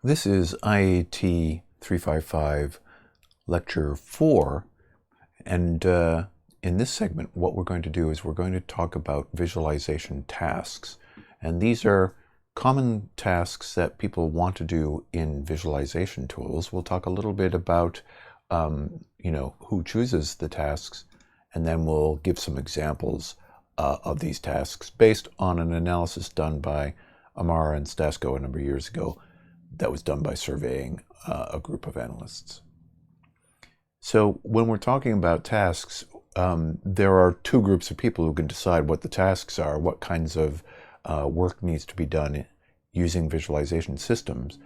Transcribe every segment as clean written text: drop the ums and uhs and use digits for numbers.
This is IAT 355 Lecture 4, and in this segment what we're going to do is we're going to talk about visualization tasks. And these are common tasks that people want to do in visualization tools. We'll talk a little bit about who chooses the tasks, and then we'll give some examples of these tasks based on an analysis done by Amar and Stasko a number of years ago that was done by surveying a group of analysts. So when we're talking about tasks, there are two groups of people who can decide what the tasks are, what kinds of work needs to be done using visualization systems.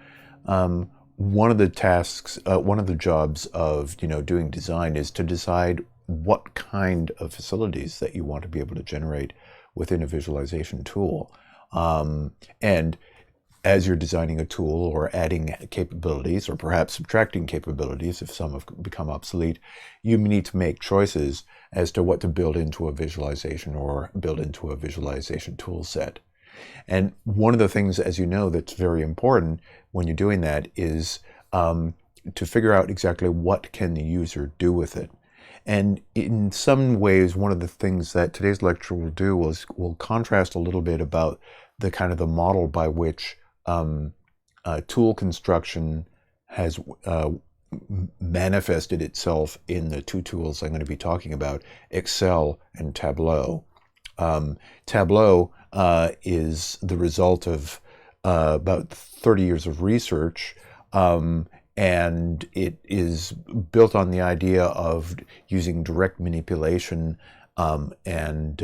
One of the tasks, one of the jobs of doing design is to decide what kind of facilities that you want to be able to generate within a visualization tool. And as you're designing a tool or adding capabilities or perhaps subtracting capabilities if some have become obsolete, you need to make choices as to what to build into a visualization or build into a visualization tool set. And one of the things, as you know, that's very important when you're doing that is to figure out exactly what can the user do with it. And in some ways, one of the things that today's lecture will do is we'll contrast a little bit about the model by which tool construction has manifested itself in the two tools I'm going to be talking about, Excel and Tableau. Tableau is the result of about 30 years of research, and it is built on the idea of using direct manipulation and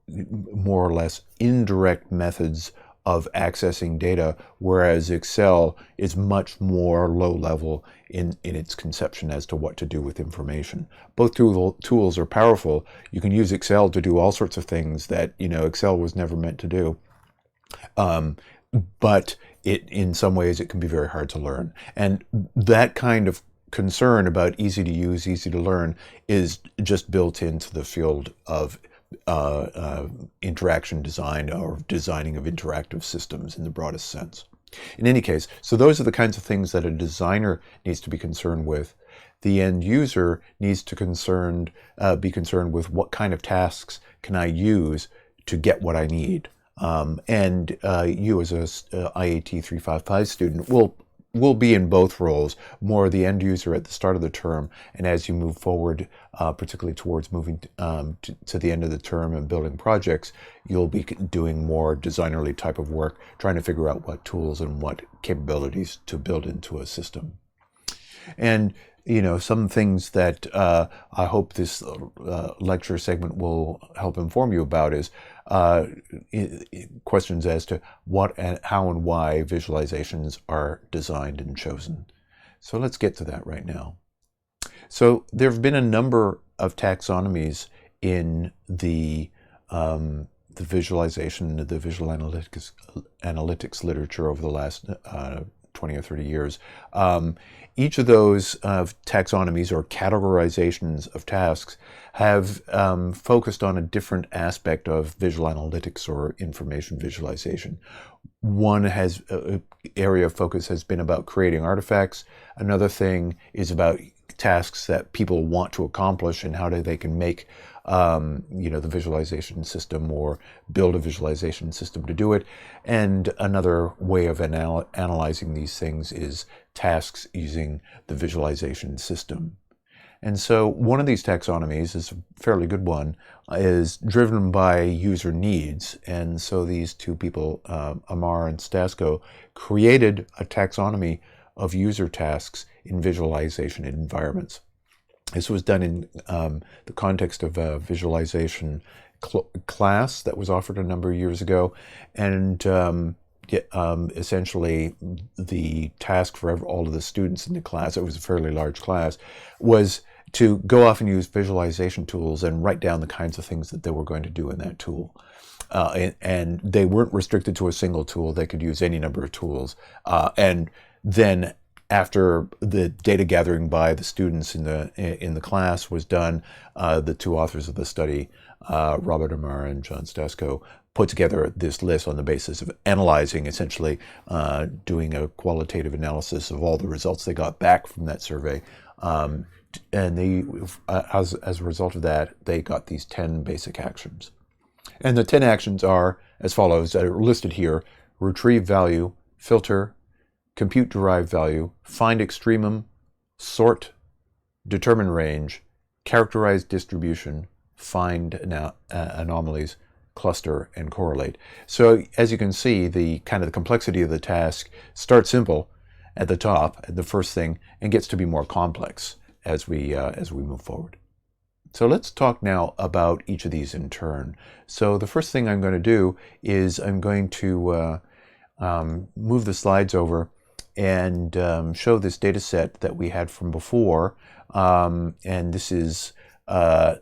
more or less indirect methods of accessing data, whereas Excel is much more low level in its conception as to what to do with information. Both tools are powerful. You can use Excel to do all sorts of things that Excel was never meant to do. But in some ways it can be very hard to learn. And that kind of concern about easy to use, easy to learn is just built into the field of interaction design or designing of interactive systems in the broadest sense. In any case, so those are the kinds of things that a designer needs to be concerned with. The end user needs to be concerned with what kind of tasks can I use to get what I need. And you as a IAT 355 student will be in both roles, more the end user at the start of the term, and as you move forward, particularly towards moving to the end of the term and building projects, you'll be doing more designerly type of work, trying to figure out what tools and what capabilities to build into a system. And some things that I hope this lecture segment will help inform you about is questions as to what and how and why visualizations are designed and chosen. So let's get to that right now. So there have been a number of taxonomies in the visualization, the visual analytics literature over the last 20 or 30 years. Each of those taxonomies or categorizations of tasks have focused on a different aspect of visual analytics or information visualization. One area of focus has been about creating artifacts. Another thing is about tasks that people want to accomplish and how they can make the visualization system or build a visualization system to do it. And another way of analyzing these things is tasks using the visualization system. And so one of these taxonomies is a fairly good one, is driven by user needs. And so these two people, Amar and Stasko, created a taxonomy of user tasks in visualization environments. This was done in the context of a visualization class that was offered a number of years ago. And essentially the task for all of the students in the class, it was a fairly large class, was to go off and use visualization tools and write down the kinds of things that they were going to do in that tool. And they weren't restricted to a single tool. They could use any number of tools. And then after the data gathering by the students in the class was done, the two authors of the study, Robert Amar and John Stasko, put together this list on the basis of analyzing, essentially doing a qualitative analysis of all the results they got back from that survey. And they, as a result of that, they got these 10 basic actions. And the 10 actions are as follows, that are listed here: retrieve value, filter, compute derived value, find extremum, sort, determine range, characterize distribution, find anomalies, cluster, and correlate. So as you can see, the kind of the complexity of the task starts simple at the top, at the first thing, and gets to be more complex as we move forward. So let's talk now about each of these in turn. So the first thing I'm going to do is I'm going to move the slides over and show this data set that we had from before. And this is the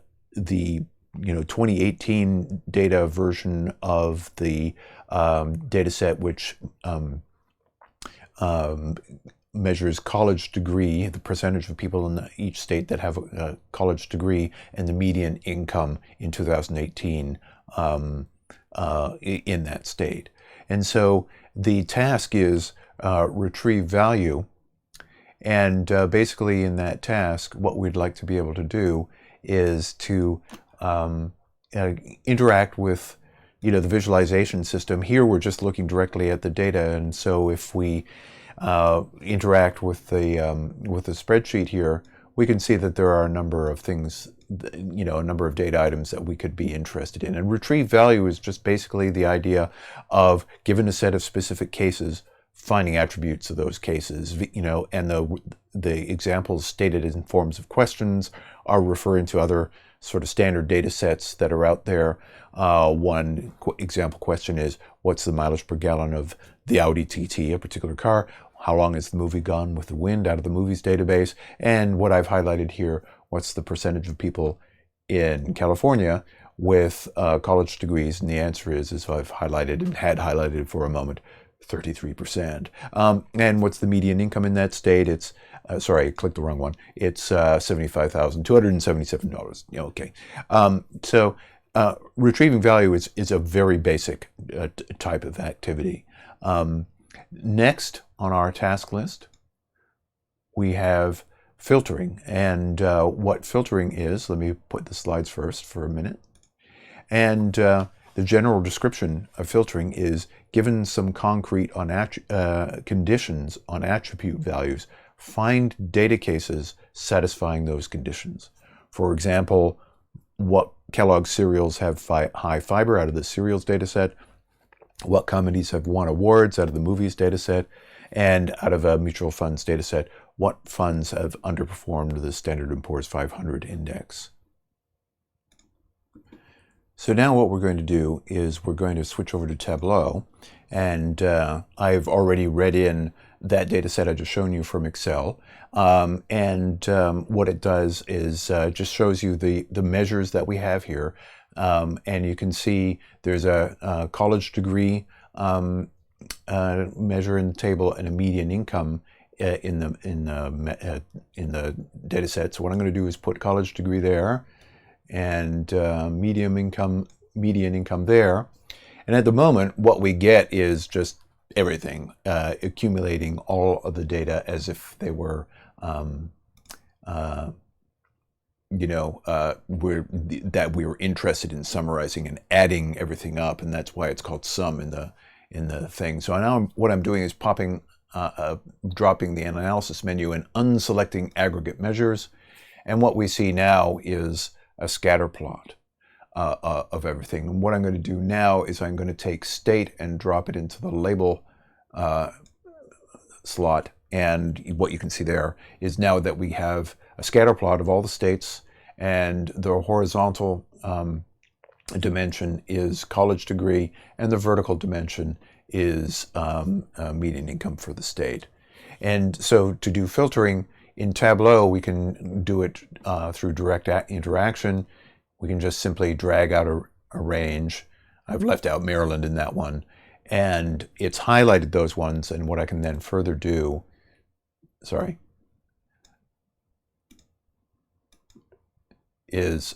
2018 data version of the data set, which measures college degree, the percentage of people in each state that have a college degree, and the median income in 2018 in that state. And so the task is retrieve value. And basically in that task, what we'd like to be able to do is to interact with the visualization system. Here we're just looking directly at the data, and so if we interact with the spreadsheet here, we can see that there are a number of things, a number of data items that we could be interested in. And retrieve value is just basically the idea of, given a set of specific cases, finding attributes of those cases, and the examples stated in forms of questions are referring to other sort of standard data sets that are out there. One example question is, what's the mileage per gallon of the Audi TT, a particular car? How long has the movie Gone with the Wind out of the movies database? And what I've highlighted here, what's the percentage of people in California with college degrees? And the answer is, as I've highlighted and had highlighted for a moment, 33%. And what's the median income in that state? It's, sorry, I clicked the wrong one. It's $75,277. Okay. So retrieving value is a very basic type of activity. Next on our task list, we have filtering. And what filtering is, let me put the slides first for a minute. And the general description of filtering is, given some concrete conditions on attribute values, find data cases satisfying those conditions. For example, what Kellogg cereals have high fiber out of the cereals data set, what comedies have won awards out of the movies data set, and out of a mutual funds data set, what funds have underperformed the Standard & Poor's 500 index. So now what we're going to do is we're going to switch over to Tableau, and I've already read in that data set I just shown you from Excel. What it does is just shows you the measures that we have here. And you can see there's a college degree measure in the table and a median income in the data set. So what I'm going to do is put college degree there and median income there. And at the moment, what we get is just everything, accumulating all of the data as if they were, that we were interested in summarizing and adding everything up, and that's why it's called sum in the thing. So now what I'm doing is dropping the analysis menu and unselecting aggregate measures, and what we see now is a scatter plot of everything. And what I'm going to do now is I'm going to take state and drop it into the label slot. And what you can see there is now that we have a scatter plot of all the states, and the horizontal dimension is college degree, and the vertical dimension is median income for the state. And so to do filtering in Tableau, we can do it through direct interaction. We can just simply drag out a range. I've left out Maryland in that one, and it's highlighted those ones. And what I can then further do, is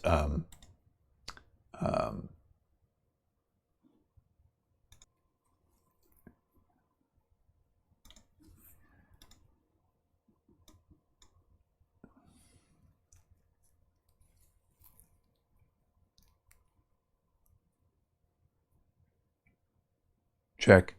Check.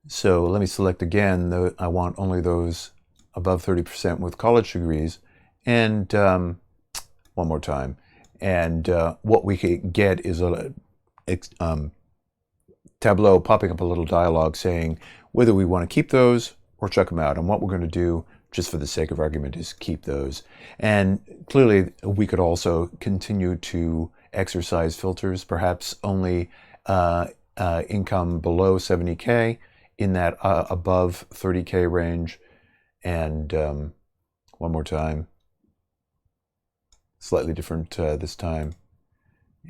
So let me select again, I want only those above 30% with college degrees, and one more time. And what we could get is a Tableau popping up a little dialog saying whether we want to keep those or check them out. And what we're going to do, just for the sake of argument, is keep those. And clearly, we could also continue to exercise filters, perhaps only income below 70K, in that above 30K range. And one more time, slightly different this time.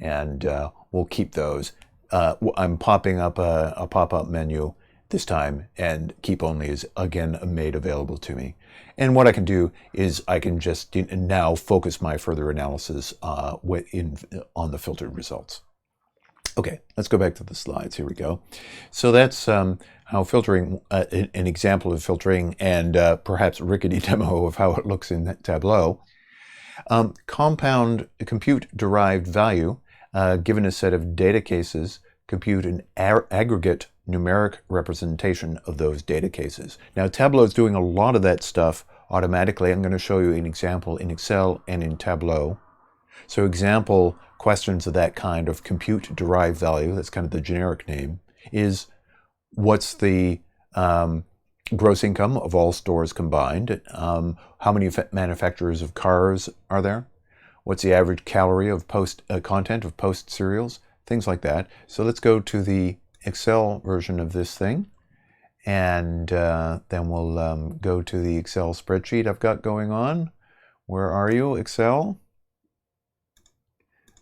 And we'll keep those. I'm popping up a pop-up menu this time, and keep only is again made available to me. And what I can do is I can just now focus my further analysis on the filtered results. Okay, let's go back to the slides. Here we go. So that's how filtering, an example of filtering, and perhaps a rickety demo of how it looks in Tableau. Compound compute-derived value, given a set of data cases, compute an aggregate numeric representation of those data cases. Now, Tableau is doing a lot of that stuff automatically. I'm going to show you an example in Excel and in Tableau. So example questions of that kind of compute-derived value, that's kind of the generic name, is what's the gross income of all stores combined? How many manufacturers of cars are there? What's the average calorie of content of Post cereals? Things like that. So let's go to the Excel version of this thing, and then we'll go to the Excel spreadsheet I've got going on. Where are you, Excel?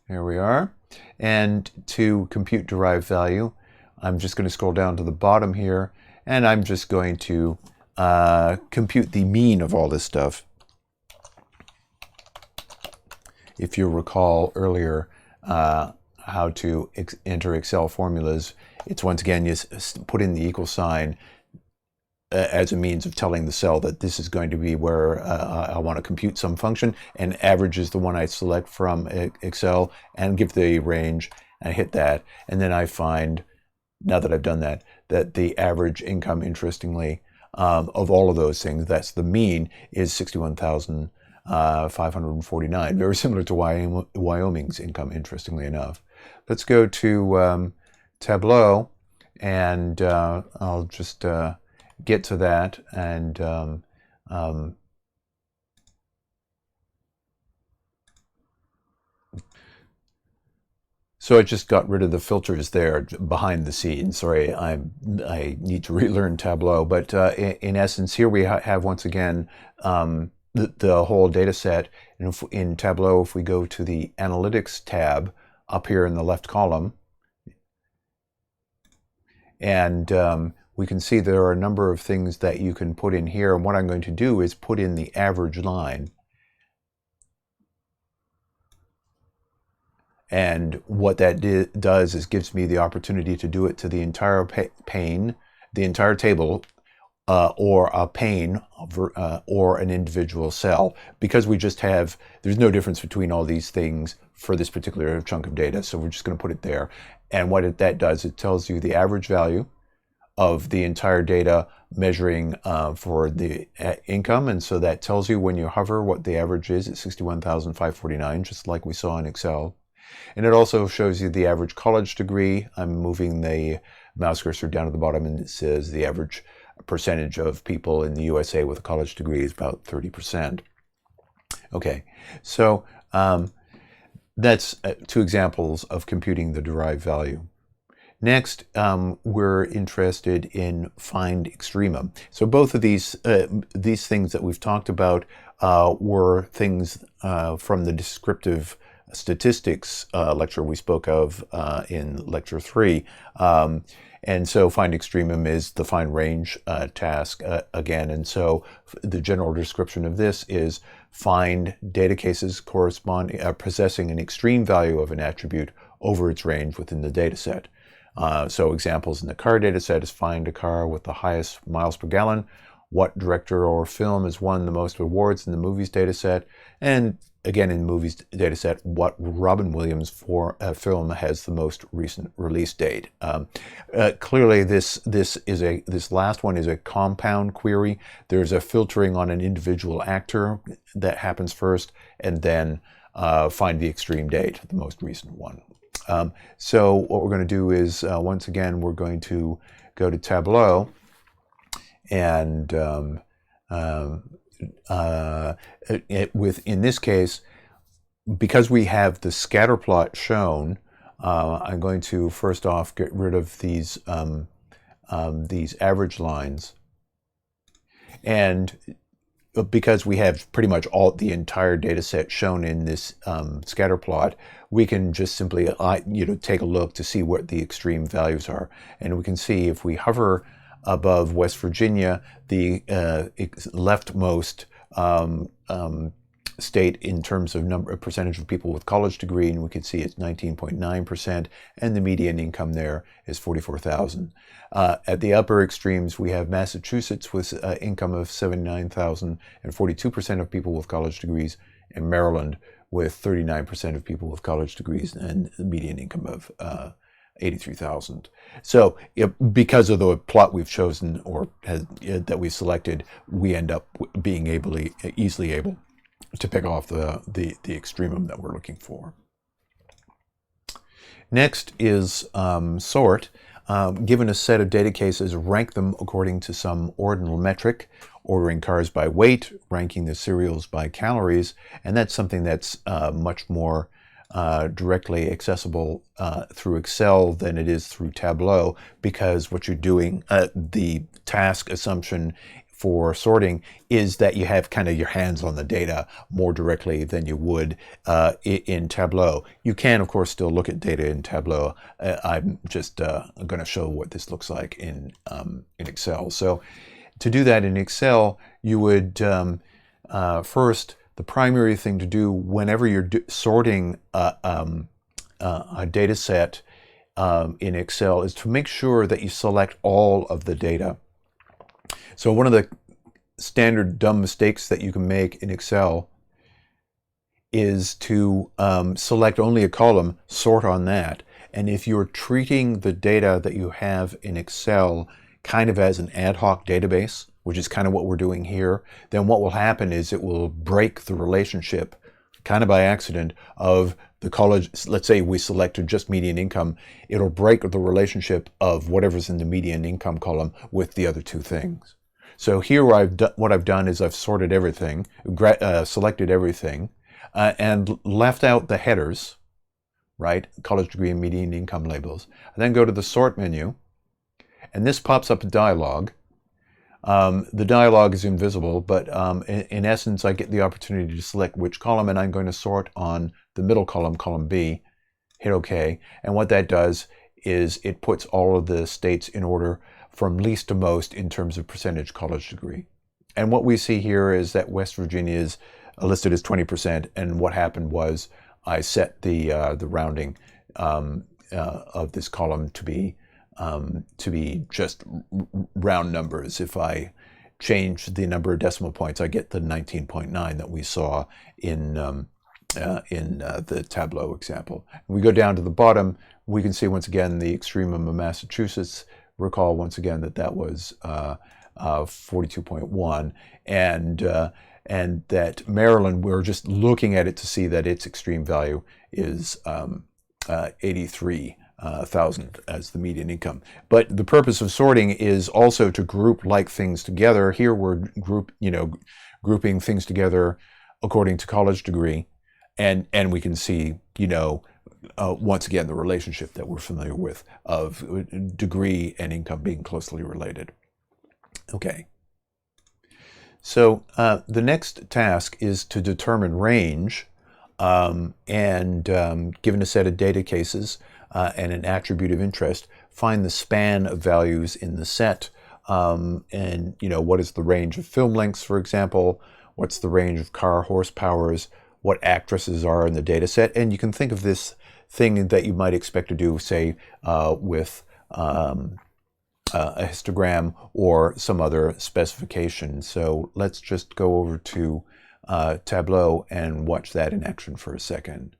Here we are. And to compute derived value, I'm just going to scroll down to the bottom here, and I'm just going to compute the mean of all this stuff. If you recall earlier how to enter Excel formulas, it's once again, you put in the equal sign as a means of telling the cell that this is going to be where I want to compute some function, and average is the one I select from Excel, and give the range, and hit that. And then I find, now that I've done that, that the average income, interestingly, of all of those things, that's the mean, is 61,549. Very similar to Wyoming's income, interestingly enough. Let's go to Tableau, and I'll just get to that, and so I just got rid of the filters there behind the scenes. Sorry, I need to relearn Tableau, but in essence, here we have once again the whole data set. And in Tableau, if we go to the Analytics tab up here in the left column, and we can see there are a number of things that you can put in here. And what I'm going to do is put in the average line. And what that does is gives me the opportunity to do it to the entire pane, the entire table, or a pane, or an individual cell. Because we just have, there's no difference between all these things for this particular chunk of data. So we're just going to put it there. And what that does, it tells you the average value of the entire data, measuring for the income. And so that tells you when you hover what the average is at 61,549, just like we saw in Excel. And it also shows you the average college degree. I'm moving the mouse cursor down to the bottom, and it says the average percentage of people in the USA with a college degree is about 30%. Okay, so that's two examples of computing the derived value. Next, we're interested in find extremum. So both of these things that we've talked about were things from the descriptive statistics lecture we spoke of in lecture 3. And so find extremum is the find range task again. And so the general description of this is find data cases corresponding, possessing an extreme value of an attribute over its range within the data set. So examples in the car data set is find a car with the highest miles per gallon, what director or film has won the most awards in the movies data set, and again, in the movies data set, what Robin Williams film has the most recent release date. Clearly, this last one is a compound query. There's a filtering on an individual actor that happens first, and then find the extreme date, the most recent one. So what we're going to do is, once again, we're going to go to Tableau, and in this case, because we have the scatter plot shown, I'm going to first off get rid of these average lines, and because we have pretty much the entire data set shown in this scatter plot, we can just simply take a look to see what the extreme values are. And we can see if we hover above West Virginia, the leftmost state in terms of percentage of people with college degree, and we can see it's 19.9%, and the median income there is $44,000. At the upper extremes, we have Massachusetts with income of $79,000 and 42% of people with college degrees, and Maryland with 39% of people with college degrees and the median income of $83,000. So because of the plot we've chosen that we've selected, we end up being easily able to pick off the extremum that we're looking for. Next is sort. Given a set of data cases, rank them according to some ordinal metric, ordering cars by weight, ranking the cereals by calories, and that's something that's much more directly accessible through Excel than it is through Tableau, because what you're doing, the task assumption for sorting is that you have kind of your hands on the data more directly than you would in Tableau. You can, of course, still look at data in Tableau. I'm just going to show what this looks like in Excel. So to do that in Excel, you would first, the primary thing to do whenever you're sorting a data set in Excel is to make sure that you select all of the data. So one of the standard dumb mistakes that you can make in Excel is to select only a column, sort on that. And if you're treating the data that you have in Excel kind of as an ad hoc database, which is kind of what we're doing here, then what will happen is it will break the relationship, kind of by accident, of the college. Let's say we selected just median income. It'll break the relationship of whatever's in the median income column with the other two things. So here what I've done is I've sorted everything, selected everything, and left out the headers, right? College degree and median income labels. I then go to the sort menu, and this pops up a dialog. The dialog is invisible, but in essence, I get the opportunity to select which column, and I'm going to sort on the middle column, column B, hit OK. And what that does is it puts all of the states in order from least to most in terms of percentage college degree. And what we see here is that West Virginia is listed as 20%, and what happened was I set the rounding of this column to be just round numbers. If I change the number of decimal points, I get the 19.9 that we saw in the Tableau example. When we go down to the bottom, we can see once again the extremum of Massachusetts. Recall once again that was 42.1, and that Maryland, we're just looking at it to see that its extreme value is 83,000 as the median income. But the purpose of sorting is also to group like things together. Here we're grouping things together according to college degree, and we can see once again the relationship that we're familiar with of degree and income being closely related. Okay. So the next task is to determine range, and given a set of data cases and an attribute of interest, find the span of values in the set, and what is the range of film lengths, for example, what's the range of car horsepowers, what actresses are in the data set, and you can think of this thing that you might expect to do, say, with a histogram or some other specification. So let's just go over to Tableau and watch that in action for a second.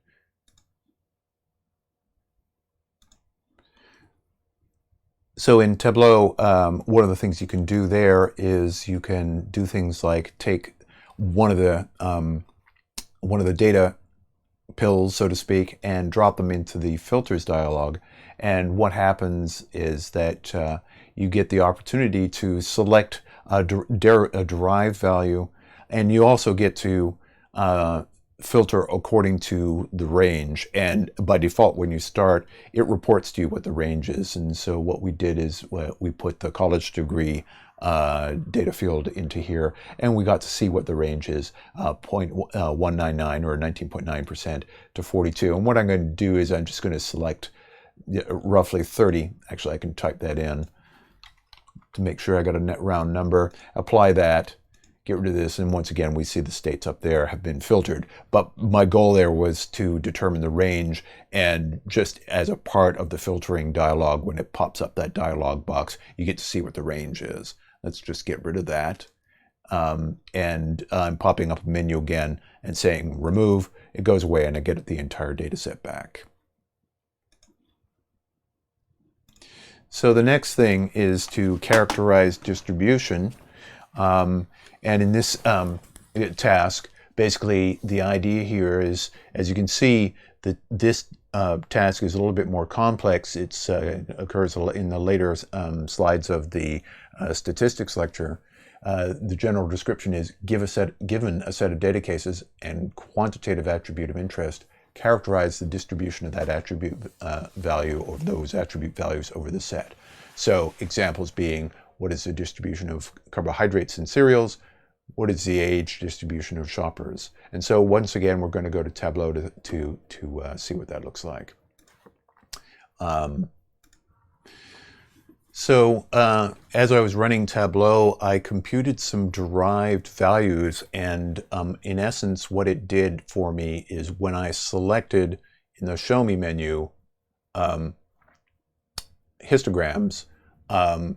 So in Tableau, one of the things you can do there is you can do things like take one of the data pills, so to speak, and drop them into the filters dialog. And what happens is that you get the opportunity to select a derived value, and you also get to filter according to the range. And by default, when you start, it reports to you what the range is. And so what we did is we put the college degree data field into here, and we got to see what the range is, 0.199 or 19.9% to 42. And what I'm going to do is I'm just going to select roughly 30. Actually, I can type that in to make sure I got a net round number, apply that, get rid of this, and once again we see the states up there have been filtered. But my goal there was to determine the range, and just as a part of the filtering dialog, when it pops up that dialog box, you get to see what the range is. Let's just get rid of that. And I'm popping up a menu again and saying remove. It goes away and I get the entire data set back. So the next thing is to characterize distribution. And in this task, basically the idea here is, as you can see, that this task is a little bit more complex. It occurs in the later slides of the statistics lecture. The general description is given a set of data cases and quantitative attribute of interest, characterize the distribution of that attribute value or those attribute values over the set. So examples being, what is the distribution of carbohydrates in cereals? What is the age distribution of shoppers? And so once again, we're going to go to Tableau to see what that looks like. So as I was running Tableau, I computed some derived values, and in essence, what it did for me is when I selected in the Show Me menu histograms,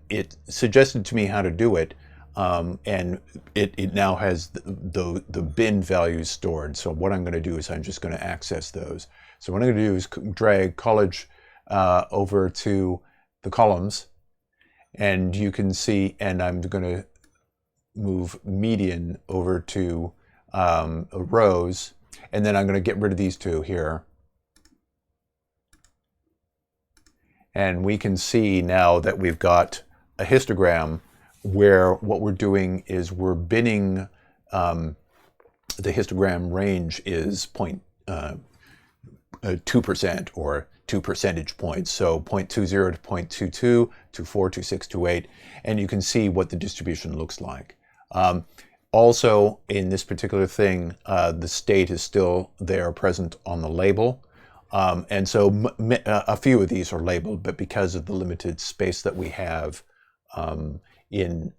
it suggested to me how to do it, and it now has the bin values stored. So what I'm going to do is I'm just going to access those. So what I'm going to do is drag college over to the columns, and you can see, and I'm going to move median over to rows, and then I'm going to get rid of these two here. And we can see now that we've got a histogram where what we're doing is we're binning, the histogram range is 2% or 2 percentage points. So 0.20 to 0.22, 24, 26, 28, and you can see what the distribution looks like. Also, in this particular thing, the state is still there present on the label. And so a few of these are labeled, but because of the limited space that we have in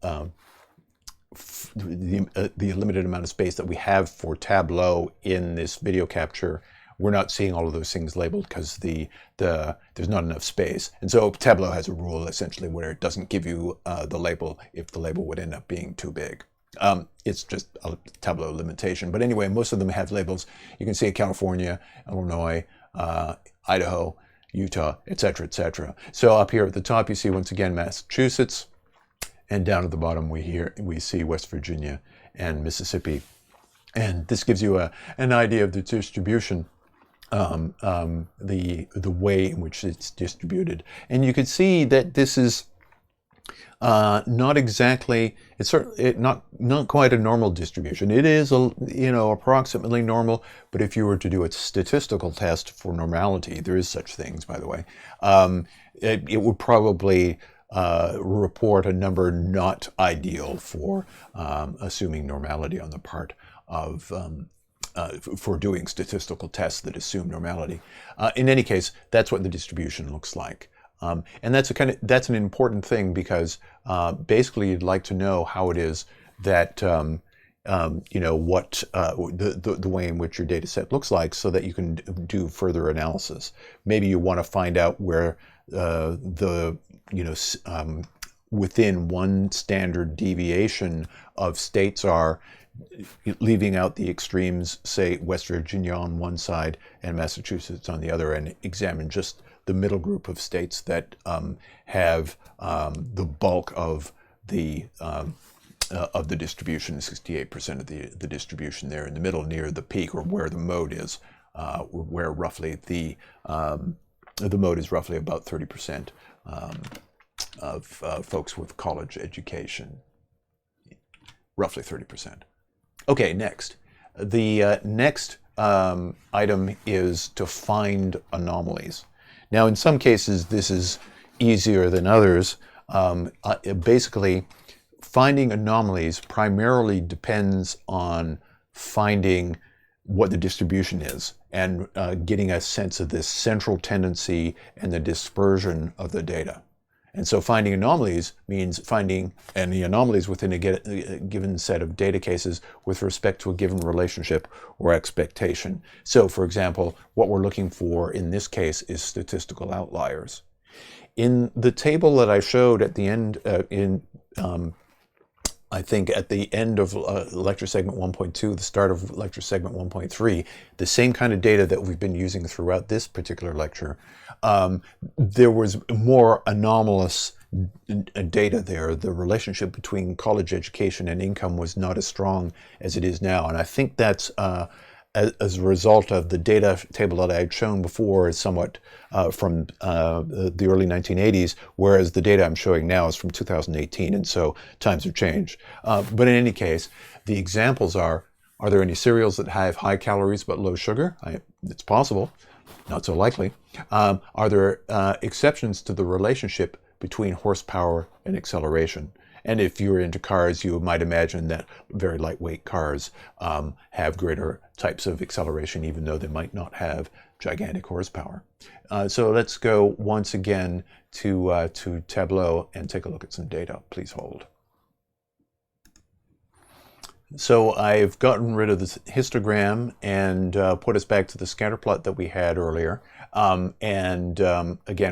the limited amount of space that we have for Tableau in this video capture, we're not seeing all of those things labeled because there's not enough space. And so Tableau has a rule essentially where it doesn't give you the label if the label would end up being too big. It's just a Tableau limitation. But anyway, most of them have labels. You can see California, Illinois, Idaho, Utah, etc., etc. So up here at the top, you see once again Massachusetts, and down at the bottom we see West Virginia and Mississippi. And this gives you an idea of the distribution, the way in which it's distributed. And you can see that this is not exactly, not quite a normal distribution. It is approximately normal, but if you were to do a statistical test for normality, there is such things, by the way, it would probably report a number not ideal for assuming normality on the part of for doing statistical tests that assume normality. In any case, that's what the distribution looks like. And that's an important thing because basically you'd like to know how it is that what the way in which your data set looks like, so that you can do further analysis. Maybe you want to find out where within one standard deviation of states are leaving out the extremes, say West Virginia on one side and Massachusetts on the other, and examine just the middle group of states that have the bulk of the distribution, 68% of the distribution there in the middle, near the peak, or where the mode is, where roughly the mode is roughly about 30% of folks with college education, roughly 30%. Okay, next. The next item is to find anomalies. Now, in some cases, this is easier than others. Basically, finding anomalies primarily depends on finding what the distribution is and getting a sense of this central tendency and the dispersion of the data. And so finding anomalies means finding any anomalies within a given set of data cases with respect to a given relationship or expectation. So, for example, what we're looking for in this case is statistical outliers. In the table that I showed at the end, I think at the end of lecture segment 1.2, the start of lecture segment 1.3, the same kind of data that we've been using throughout this particular lecture, there was more anomalous data there. The relationship between college education and income was not as strong as it is now. And I think that's as a result of the data table that I had shown before is somewhat from the early 1980s, whereas the data I'm showing now is from 2018, and so times have changed. But in any case, the examples are there any cereals that have high calories but low sugar? It's possible, not so likely. Are there exceptions to the relationship between horsepower and acceleration? And if you're into cars, you might imagine that very lightweight cars have greater types of acceleration, even though they might not have gigantic horsepower. So let's go once again to Tableau and take a look at some data. Please hold. So I've gotten rid of this histogram and put us back to the scatter plot that we had earlier. Again,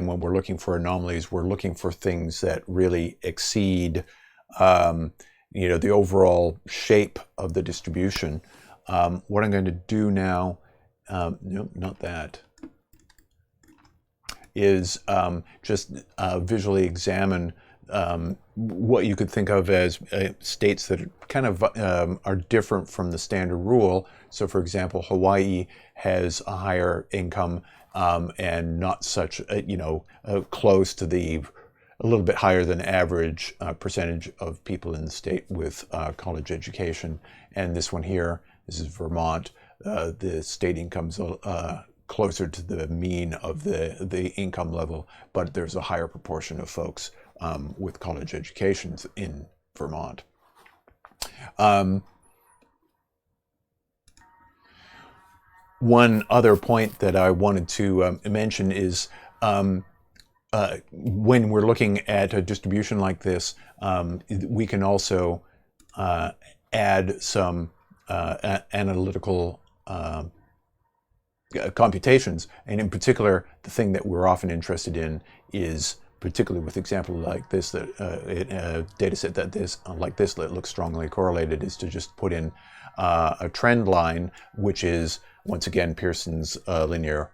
when we're looking for anomalies, we're looking for things that really exceed the overall shape of the distribution. What I'm going to do now, no, not that, is just visually examine what you could think of as states that kind of are different from the standard rule. So, for example, Hawaii has a higher income and not such, close to a little bit higher than average percentage of people in the state with college education. And this one here, this is Vermont. The state income's closer to the mean of the income level, but there's a higher proportion of folks with college educations in Vermont. One other point that I wanted to mention is when we're looking at a distribution like this, we can also add some analytical computations. And in particular, the thing that we're often interested in is, particularly with example like this, that a data set like this that looks strongly correlated, is to just put in a trend line, which is, once again, Pearson's linear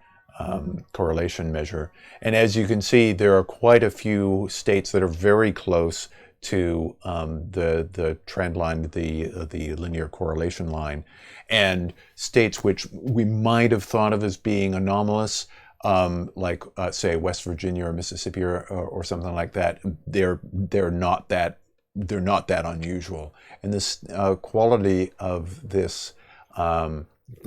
correlation measure. And as you can see, there are quite a few states that are very close to the trend line, the linear correlation line, and states which we might have thought of as being anomalous, like say West Virginia or Mississippi or something like that. They're not that unusual, and this quality of this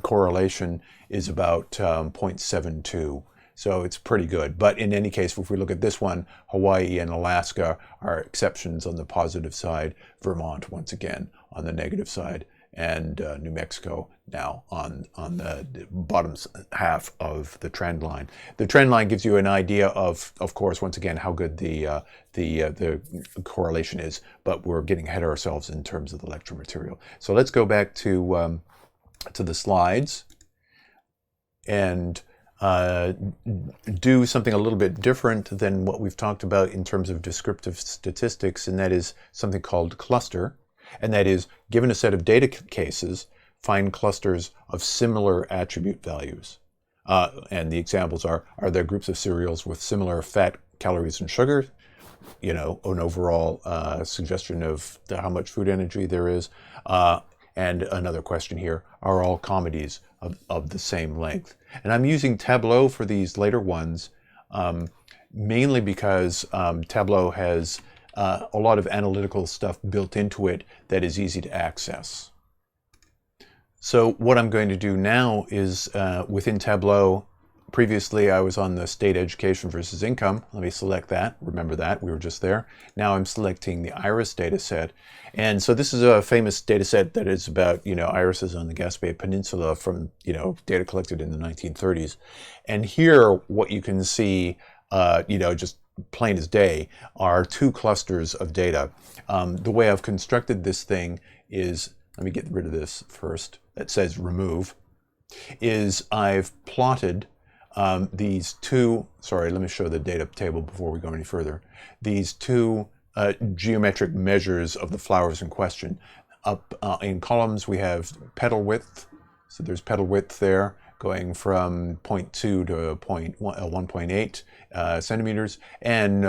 correlation is about 0.72. So it's pretty good. But in any case, if we look at this one, Hawaii and Alaska are exceptions on the positive side, Vermont, once again, on the negative side, and New Mexico now on the bottom half of the trend line. The trend line gives you an idea of course, once again, how good the correlation is, but we're getting ahead of ourselves in terms of the lecture material. So let's go back to the slides and do something a little bit different than what we've talked about in terms of descriptive statistics, and that is something called cluster. And that is, given a set of data cases, find clusters of similar attribute values. And the examples are there groups of cereals with similar fat, calories, and sugar? You know, an overall suggestion of how much food energy there is. And another question here, are all comedies of the same length? And I'm using Tableau for these later ones, mainly because Tableau has a lot of analytical stuff built into it that is easy to access. So what I'm going to do now is within Tableau, previously I was on the state education versus income. Let me select that. Remember that, we were just there. Now I'm selecting the iris data set. And so this is a famous data set that is about, you know, irises on the Gaspé Peninsula from, you know, data collected in the 1930s. And here what you can see, you know, just plain as day, are two clusters of data. The way I've constructed this thing is, let me get rid of this first, that says remove, is I've plotted these two, sorry, let me show the data table before we go any further. These two geometric measures of the flowers in question. Up in columns we have petal width, so there's petal width there going from 0.2 to 1.8 centimeters, and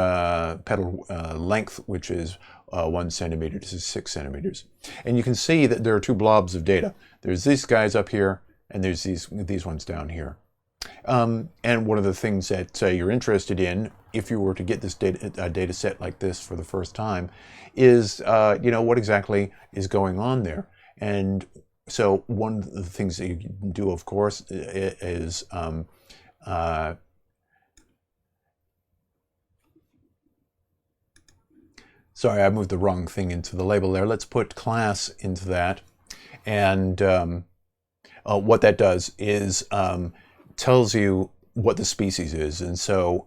petal length, which is 1 centimeter to 6 centimeters. And you can see that there are two blobs of data. There's these guys up here, and there's these ones down here. And one of the things that you're interested in, if you were to get this data set like this for the first time, is you know, what exactly is going on there. And so one of the things that you can do, of course, is sorry, I moved the wrong thing into the label there. Let's put class into that. And what that does is tells you what the species is. And so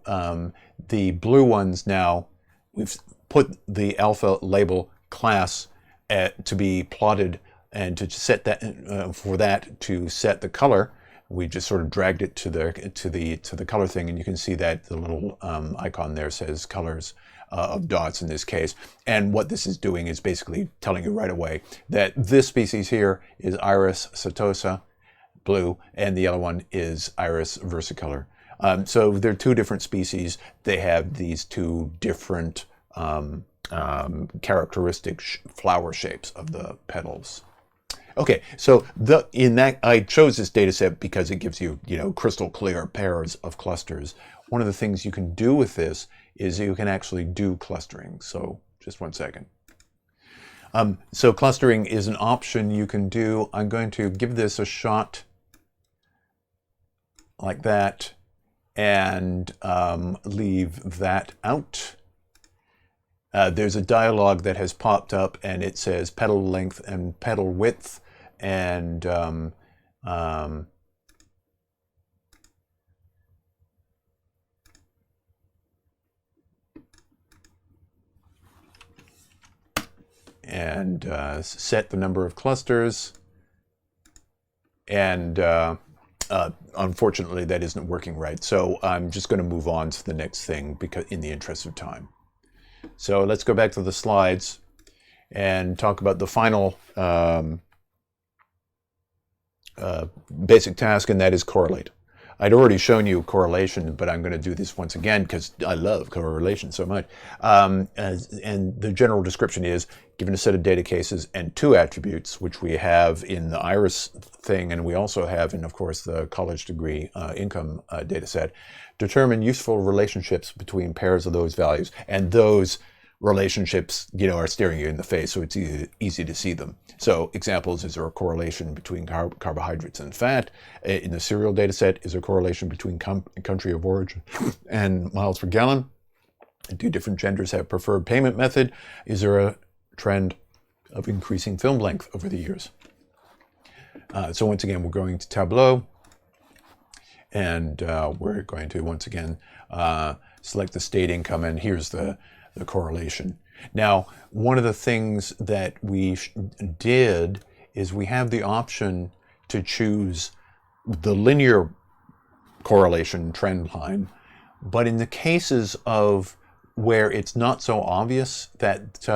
the blue ones now, we've put the alpha label class to be plotted, and to set that for that to set the color, we just sort of dragged it to the color thing, and you can see that the little icon there says colors of dots in this case. And what this is doing is basically telling you right away that this species here is Iris setosa, blue, and the other one is Iris versicolor. So they're two different species. They have these two different characteristic flower shapes of the petals. Okay, so in that I chose this data set because it gives you, you know, crystal clear pairs of clusters. One of the things you can do with this is you can actually do clustering. So just one second. So clustering is an option you can do. I'm going to give this a shot like that and leave that out. There's a dialog that has popped up, and it says petal length and petal width, and set the number of clusters, and unfortunately that isn't working right. So I'm just going to move on to the next thing because in the interest of time. So let's go back to the slides and talk about the final basic task, and that is correlate. I'd already shown you correlation, but I'm going to do this once again because I love correlation so much. And the general description is, given a set of data cases and two attributes, which we have in the iris thing, and we also have in, of course, the college degree income data set, determine useful relationships between pairs of those values. And those relationships, you know, are staring you in the face, so it's easy to see them. So examples, is there a correlation between carbohydrates and fat? In the cereal data set, is there a correlation between country of origin and miles per gallon? Do different genders have preferred payment method? Is there a trend of increasing film length over the years? So once again, we're going to Tableau, and we're going to once again select the state income, and here's the correlation. Now, one of the things that we did is we have the option to choose the linear correlation trend line, but in the cases of where it's not so obvious that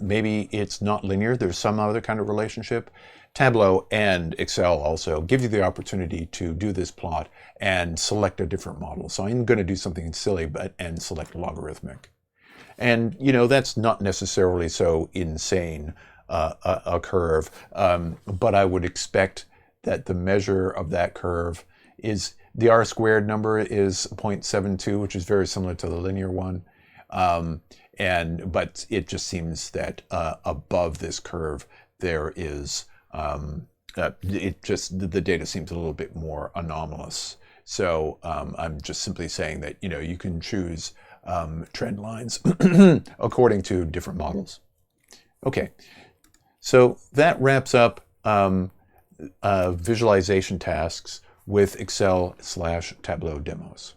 maybe it's not linear, there's some other kind of relationship, Tableau and Excel also give you the opportunity to do this plot and select a different model. So I'm going to do something silly and select logarithmic. And, you know, that's not necessarily so insane a curve, but I would expect that the measure of that curve is, the R squared number is 0.72, which is very similar to the linear one. But it just seems that above this curve, there is, the data seems a little bit more anomalous. So I'm just simply saying that, you know, you can choose trend lines according to different models. Okay, so that wraps up visualization tasks with Excel/Tableau demos.